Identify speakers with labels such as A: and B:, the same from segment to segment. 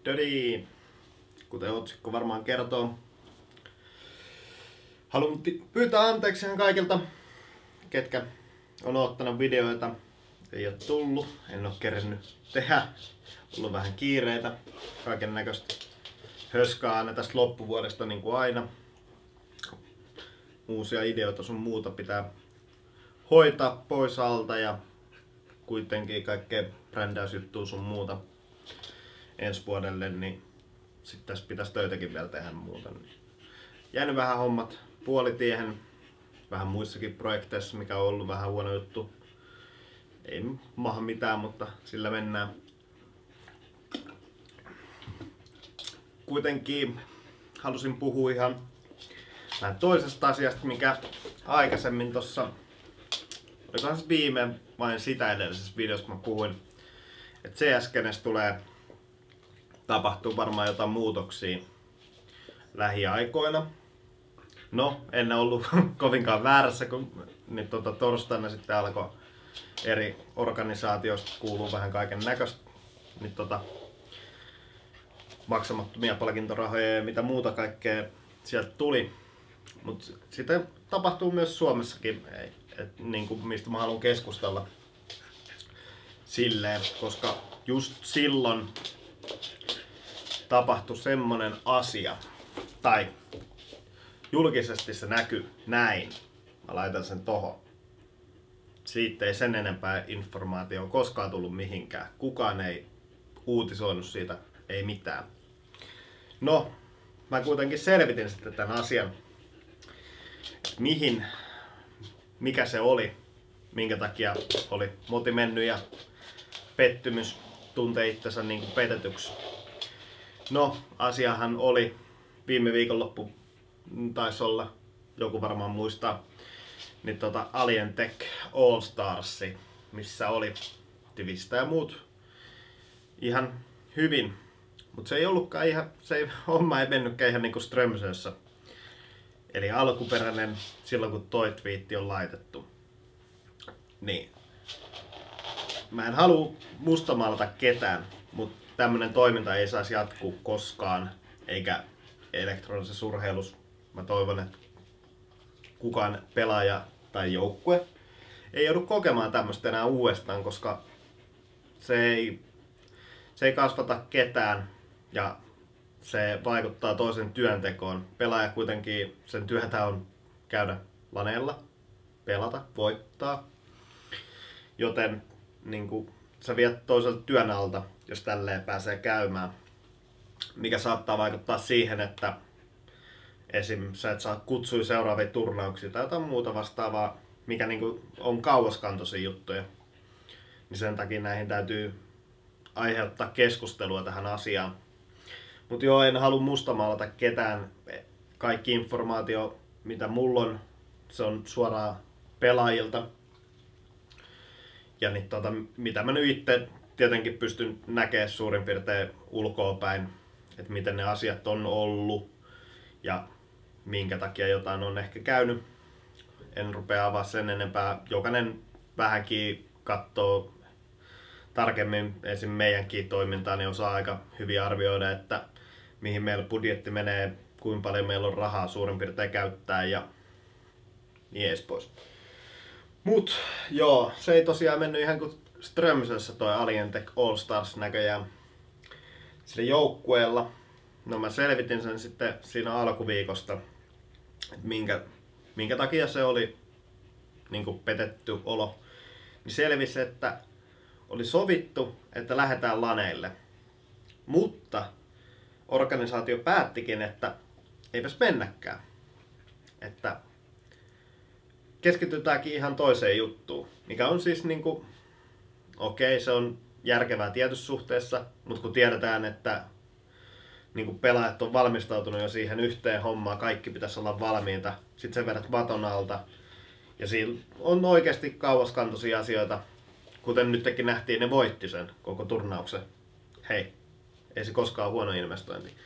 A: Dödi, kuten otsikko varmaan kertoo. Haluan pyytää anteeksi kaikilta, ketkä on ottanut videoita. Ei ole tullut, en ole kerennyt tehdä. Ollut vähän kiireitä, kaiken näköistä höskaa aina tästä loppuvuodesta niin kuin aina. Uusia ideoita sun muuta pitää hoitaa pois alta ja kuitenkin kaikkea brändäysjuttua sun muuta ensi vuodelle, niin sitten tässä pitäisi töitäkin vielä tehdä muuta. Jäänyt vähän hommat puolitiehen, vähän muissakin projekteissa, mikä on ollut vähän huono juttu. Ei maha mitään, mutta sillä mennään. Kuitenkin halusin puhua ihan vähän toisesta asiasta, mikä aikaisemmin tossa, olikohan se viime vai sitä edellisessä videossa, kun mä puhuin, että CS-kenessä tulee tapahtuu varmaan jotain muutoksia lähiaikoina. No, en ollut kovinkaan väärässä, kun nyt torstaina sitten alkoi eri organisaatioista kuuluu vähän kaiken näköistä. Nyt maksamattomia palkintorahoja ja mitä muuta kaikkea sieltä tuli. Mutta sitten tapahtuu myös Suomessakin, niin kuin mistä mä haluan keskustella silleen, koska just silloin tapahtui semmonen asia, tai julkisesti se näkyy näin. Mä laitan sen tohon. Siitä ei sen enempää informaatiota koskaan tullut mihinkään. Kukaan ei uutisoinut siitä, ei mitään. No, mä kuitenkin selvitin sitten tämän asian, mikä se oli, minkä takia oli moti mennyt ja pettymys, tuntee itsensä niin kuin petetyksi. No, asiahan oli viime viikonloppu, taisi olla, joku varmaan muistaa, niin Alientech All Stars, missä oli Tivistä ja muut ihan hyvin. Mutta se ei ollutkaan ihan, homma ei mennytkään ihan niinku Strömsössä. Eli alkuperäinen silloin kun toi twiitti on laitettu. Niin. Mä en halua mustamaalata ketään, mutta tämmönen toiminta ei saisi jatkuu koskaan, eikä elektronisessa urheilussa. Mä toivon, että kukaan pelaaja tai joukkue ei joudu kokemaan tämmöistä enää uudestaan, koska se ei kasvata ketään ja se vaikuttaa toisen työntekoon. Pelaaja kuitenkin, sen työtä on käydä laneella, pelata, voittaa. Joten niin kuin, sä viet toiselta työn alta, jos tälleen pääsee käymään. Mikä saattaa vaikuttaa siihen, että esim. Sä et saa kutsui seuraavia turnauksia tai jotain muuta vastaavaa, mikä niin kuin on kauaskantoisia juttuja. Niin sen takia näihin täytyy aiheuttaa keskustelua tähän asiaan. Mutta joo, en halua mustamaalata ketään. Kaikki informaatio, mitä mulla on, se on suoraan pelaajilta. Ja niin, mitä mä nyt itse tietenkin pystyn näkemään suurin piirtein ulkoapäin, että miten ne asiat on ollut ja minkä takia jotain on ehkä käynyt. En rupea avaa sen enempää. Jokainen vähänkin katsoo tarkemmin esim. Meidänkin toimintaa, niin osaa aika hyvin arvioida, että mihin meillä budjetti menee, kuinka paljon meillä on rahaa suurin piirtein käyttää ja niin edes pois. Mut joo, se ei tosiaan mennyt ihan kuin Strömsössä toi Alientech All Stars näköjään sillä joukkueella. No mä selvitin sen sitten siinä alkuviikosta, että minkä takia se oli niin kuin petetty olo. Niin selvisi, että oli sovittu, että lähdetään laneille. Mutta organisaatio päättikin, että eipäs mennäkään. Että keskitytäänkin ihan toiseen juttuun. Mikä on siis niinku, okei, se on järkevää tietyssä suhteessa, mutta kun tiedetään, että niinku pelaajat on valmistautunut jo siihen yhteen hommaan, kaikki pitäisi olla valmiita, sit sä vedät vaton alta. Ja siinä on oikeasti kauaskantoisia asioita, kuten nytkin nähtiin, ne voitti sen koko turnauksen. Hei, ei se koskaan ole huono investointi.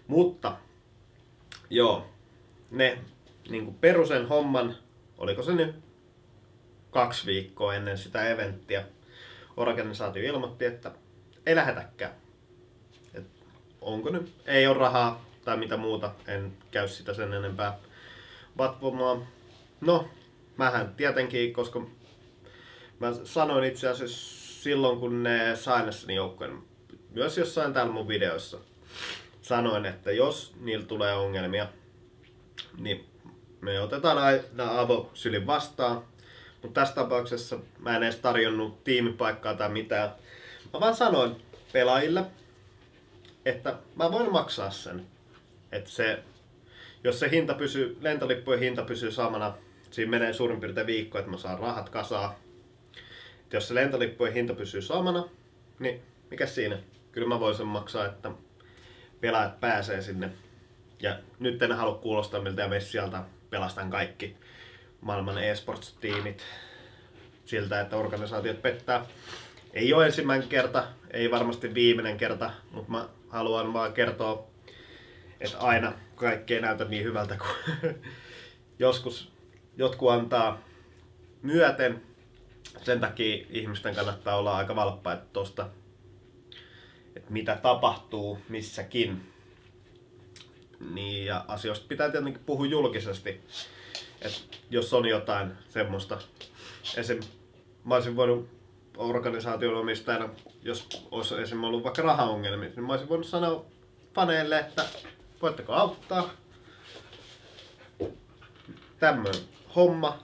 A: Mutta, joo, ne niinku perusen homman, oliko se nyt 2 viikkoa ennen sitä eventtiä, organisaatio ilmoitti, että ei lähetäkään. Et onko nyt, ei ole rahaa tai mitä muuta, en käy sitä sen enempää vatvomaan. No, mähän tietenkin, koska mä sanoin itse asiassa silloin, kun ne Sainessani joukkojen, myös jossain täällä mun videossa, sanoin, että jos niillä tulee ongelmia, niin me otetaan aina avosylin vastaan. Mutta tässä tapauksessa mä en edes tarjonnut tiimipaikkaa tai mitään. Mä vaan sanoin pelaajille, että mä voin maksaa sen. Että jos se hinta lentolippujen hinta pysyy samana, siinä menee suurin piirtein viikko, että mä saan rahat kasaan. Et jos se lentolippujen hinta pysyy samana, niin mikä siinä? Kyllä mä voin sen maksaa, että pelaajat pääsee sinne. Ja nyt en halua kuulostaa miltä ja sieltä pelastan kaikki maailman e-sports-tiimit siltä, että organisaatiot pettää. Ei ole ensimmäinen kerta, ei varmasti viimeinen kerta, mutta mä haluan vaan kertoa, että aina kaikki ei näytä niin hyvältä kuin joskus jotkut antaa myöten. Sen takia ihmisten kannattaa olla aika valppaita tosta, että mitä tapahtuu missäkin. Niin, ja asioista pitää tietenkin puhua julkisesti. Et jos on jotain semmoista, mä olisin voinut organisaation omistajana, jos olisi esimerkiksi ollut vaikka rahaongelmia, niin mä olisin voinut sanoa faneille, että voitteko auttaa. Tämmöinen homma,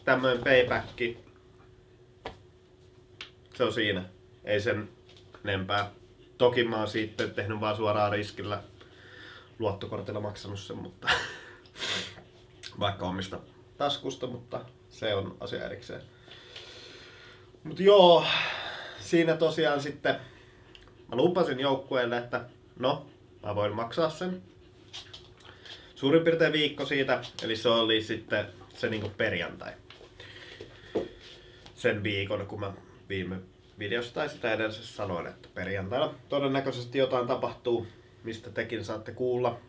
A: tämmöinen payback. Se on siinä. Ei sen enempää. Toki mä oon siitä tehnyt vaan suoraan riskillä luottokortilla maksanut sen, mutta vaikka omista taskusta, mutta se on asia erikseen. Mutta joo, siinä tosiaan sitten mä lupasin joukkueelle, että no, mä voin maksaa sen. Suurin piirtein viikko siitä, eli se oli sitten se niinku perjantai. Sen viikon, kun mä viime videossa tai sitä edellisessä sanoin, että perjantaina todennäköisesti jotain tapahtuu, mistä tekin saatte kuulla.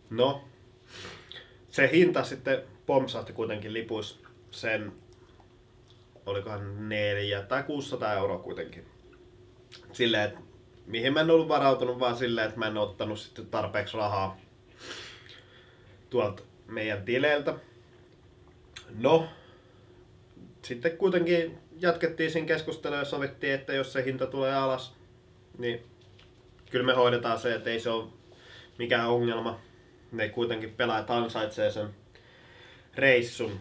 A: No, se hinta sitten pompsahti kuitenkin lipuissa sen, olikohan 400 tai 600 euroa kuitenkin. Silleen, että mihin mä en ollut varautunut, vaan silleen, että mä en ottanut sitten tarpeeksi rahaa tuolta meidän tileiltä. No, sitten kuitenkin jatkettiin siinä keskustelua ja sovittiin, että jos se hinta tulee alas, niin kyllä me hoidetaan se, että ei se ole mikään ongelma. Ne kuitenkin pelaajat ansaitsee sen reissun.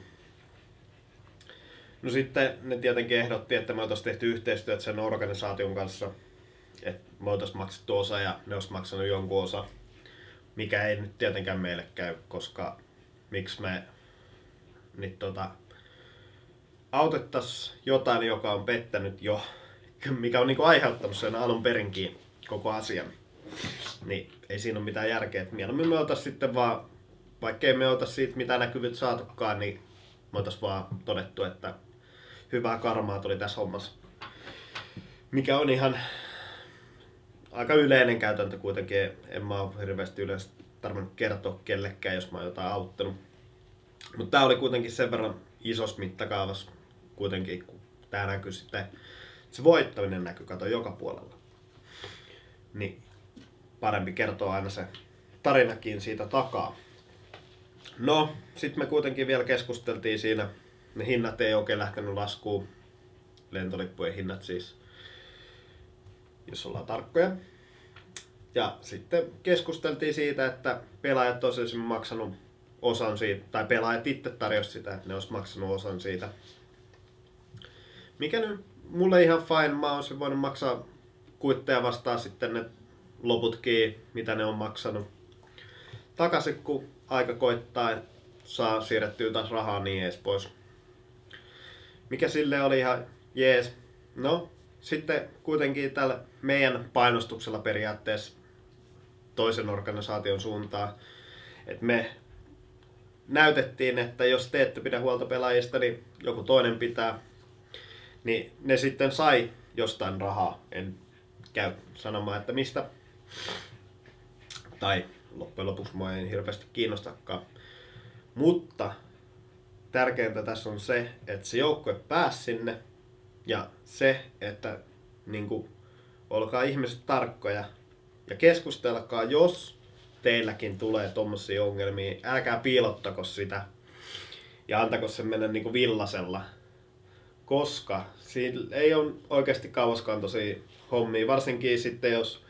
A: No sitten ne tietenkin ehdotti, että me oltaisiin tehty yhteistyötä sen organisaation kanssa. Että me oltaisiin maksettu osa ja ne olisi maksanut jonkun osa. Mikä ei nyt tietenkään meille käy, koska miksi me nyt autettaisiin jotain, joka on pettänyt jo, mikä on niinku aiheuttanut sen alun perinkin koko asian. Niin ei siinä ole mitään järkeä. Et mieluummin me oltaisiin sitten vaan, vaikkei me oltaisiin siitä mitään näkyvyyttä saatukaan, niin me oltaisiin vaan todettu, että hyvää karmaa tuli tässä hommassa. Mikä on ihan aika yleinen käytäntö kuitenkin. En mä ole hirveästi yleensä tarvinnut kertoa kellekään, jos mä oon jotain auttanut. Mutta tää oli kuitenkin sen verran isossa mittakaavassa kuitenkin, kun tää näkyy sitten, se voittaminen näkyy, kato, joka puolella. Niin parempi kertoa aina se tarinakin siitä takaa. No, sit me kuitenkin vielä keskusteltiin siinä. Ne hinnat ei oikein lähtenyt laskuun. Lentolippujen hinnat siis, jos ollaan tarkkoja. Ja sitten keskusteltiin siitä, että pelaajat olisi maksanut osan siitä, tai pelaajat itse tarjosi sitä, että ne olisi maksanut osan siitä. Mikä nyt mulle ihan fine, mä olisin voinut maksaa kuitteja vastaan sitten ne loputkin, mitä ne on maksanut takaisin, kun aika koittaa, että saa siirrettyä taas rahaa niin ees pois. Mikä sille oli ihan jees. No, sitten kuitenkin tällä meidän painostuksella periaatteessa toisen organisaation suuntaan, että me näytettiin, että jos te ette pidä huolta pelaajista, niin joku toinen pitää. Niin ne sitten sai jostain rahaa. En käy sanomaan, että mistä. Tai loppujen lopuksi mua ei hirveästi kiinnostakaan. Mutta tärkeintä tässä on se, että se joukkue pääsi sinne. Ja se, että niin kuin, olkaa ihmiset tarkkoja Ja keskustelkaa, jos teilläkin tulee tommosia ongelmia. Älkää piilottako sitä ja antako sen mennä niinku villasella. Koska siinä ei ole oikeasti kauaskantoisia hommia, varsinkin sitten jos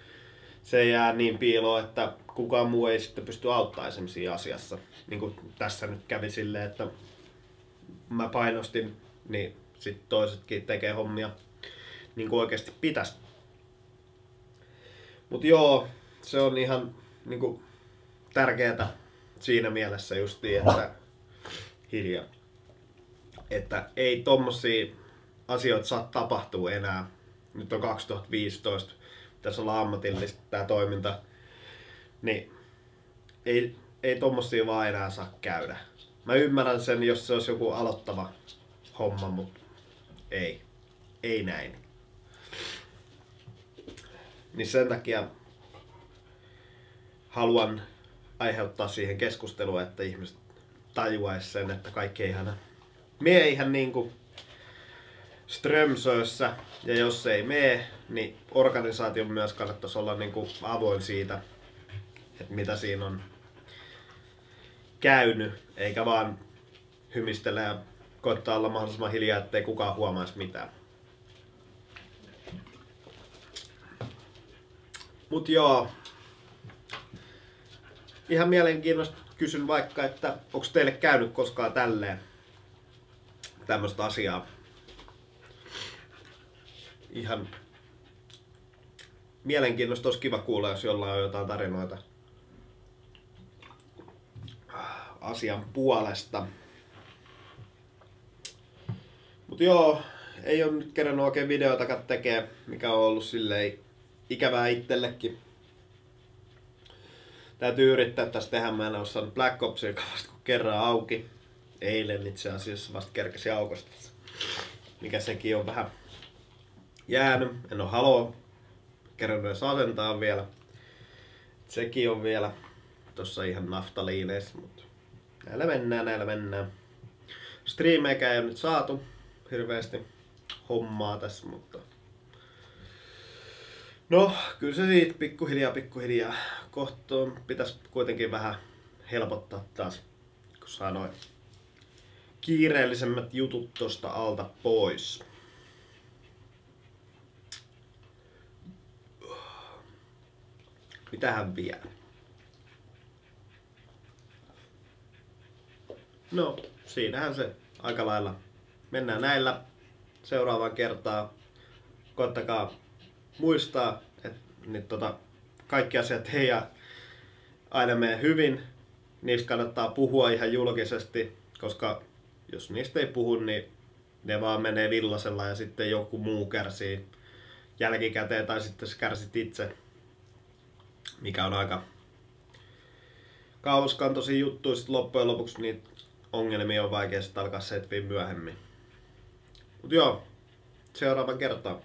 A: se jää niin piiloon, että kukaan muu ei sitten pysty auttamaan esimerkiksi asiassa. Niin kuin tässä nyt kävi silleen, että mä painostin, niin sitten toisetkin tekee hommia niin kuin oikeasti pitäisi. Mut joo, se on ihan niin kuin tärkeää siinä mielessä justiin, että hiljaa. Että ei tommosia asioita saa tapahtua enää. Nyt on 2015, pitäisi olla ammatillista tää toiminta. Niin ei tommosia vaan enää saa käydä. Mä ymmärrän sen, jos se olisi joku aloittava homma, mutta ei näin. Niin sen takia haluan aiheuttaa siihen keskustelua, että ihmiset tajuais sen, että kaikki ei ihan mie ihan niinku Strömsössä, ja jos ei mene, niin organisaation myös kannattaisi olla niinku avoin siitä, että mitä siinä on käynyt, eikä vaan hymistellä ja koittaa olla mahdollisimman hiljaa, ettei kukaan huomaisi mitään. Mut joo, ihan mielenkiintoista kysyn vaikka, että onko teille käynyt koskaan tälleen tämmöistä asiaa. Ihan mielenkiintoista, olisi kiva kuulla, jos jollain on jotain tarinoita asian puolesta. Mut joo, ei ole nyt kerännyt oikein videotakaan tekee, mikä on ollut silleen ikävää itsellekin. Täytyy yrittää tästä tehdä, mä en ole saanut Black Opsia vasta kerran auki. Eilen itse asiassa vasta kerkesi aukosta. Mikä sekin on vähän jäänyt. En oo Haloa kerännyt edes asentaa vielä. Sekin on vielä tossa ihan naftaliineissa, mutta näillä mennään. Striimejäkään ei ole nyt saatu hirveästi hommaa tässä, mutta no, kyllä se siitä pikkuhiljaa. Kohtoon pitäisi kuitenkin vähän helpottaa taas, kun saa noin kiireellisemmät jutut tosta alta pois. Mitähän vielä? No, siinähän se aika lailla. Mennään näillä seuraavaan kertaan. Koittakaa muistaa, että kaikki asiat ei aina mene hyvin. Niistä kannattaa puhua ihan julkisesti, koska jos niistä ei puhu, niin ne vaan menee villasella ja sitten joku muu kärsii jälkikäteen tai sitten sä kärsit itse. Mikä on aika kauaskantoisia juttuja, sitten loppujen lopuksi niitä ongelmia on vaikea alkaa setviä myöhemmin. Mut joo, seuraavan kertaan.